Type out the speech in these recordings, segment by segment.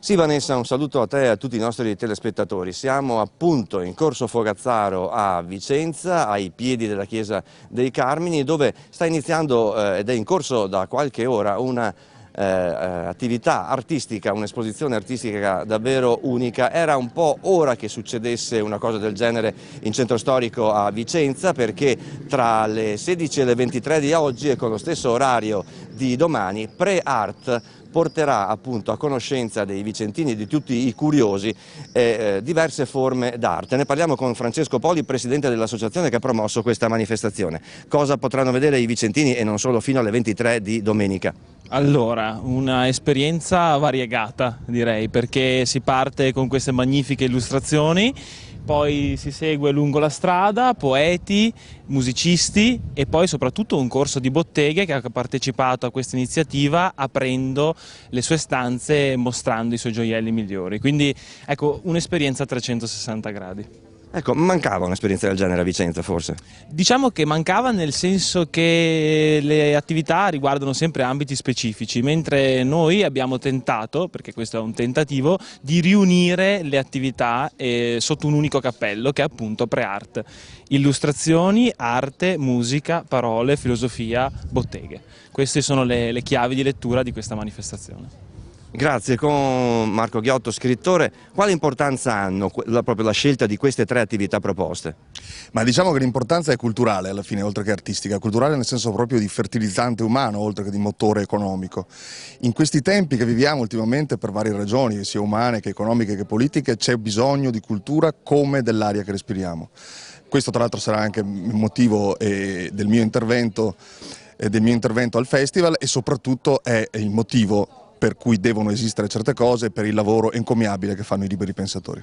Sì Vanessa, un saluto a te e a tutti i nostri telespettatori. Siamo appunto in Corso Fogazzaro a Vicenza, ai piedi della chiesa dei Carmini, dove sta iniziando ed è in corso da qualche ora una attività artistica, un'esposizione artistica davvero unica. Era un po' ora che succedesse una cosa del genere in centro storico a Vicenza, perché tra le 16 e le 23 di oggi e con lo stesso orario di domani Pre-Art porterà appunto a conoscenza dei vicentini e di tutti i curiosi diverse forme d'arte. Ne parliamo con Francesco Poli, presidente dell'associazione che ha promosso questa manifestazione. Cosa potranno vedere i vicentini e non solo fino alle 23 di domenica? Allora, una esperienza variegata direi, perché si parte con queste magnifiche illustrazioni, poi si segue lungo la strada poeti, musicisti e poi soprattutto un corso di botteghe che ha partecipato a questa iniziativa aprendo le sue stanze e mostrando i suoi gioielli migliori. Quindi ecco, un'esperienza a 360 gradi. Ecco, mancava un'esperienza del genere a Vicenza forse? Diciamo che mancava nel senso che le attività riguardano sempre ambiti specifici, mentre noi abbiamo tentato, perché questo è un tentativo, di riunire le attività sotto un unico cappello che è appunto Pre-Art. Illustrazioni, arte, musica, parole, filosofia, botteghe. Queste sono le chiavi di lettura di questa manifestazione. Grazie, con Marco Ghiotto, scrittore, quale importanza hanno proprio la scelta di queste tre attività proposte? Ma diciamo che l'importanza è culturale alla fine, oltre che artistica, culturale nel senso proprio di fertilizzante umano, oltre che di motore economico. In questi tempi che viviamo ultimamente, per varie ragioni, sia umane che economiche che politiche, c'è bisogno di cultura come dell'aria che respiriamo. Questo tra l'altro sarà anche il motivo del mio intervento al festival, e soprattutto è il motivo per cui devono esistere certe cose, per il lavoro encomiabile che fanno i liberi pensatori.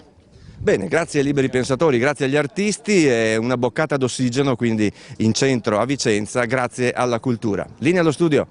Bene, grazie ai liberi pensatori, grazie agli artisti e una boccata d'ossigeno quindi in centro a Vicenza, grazie alla cultura. Linea allo studio.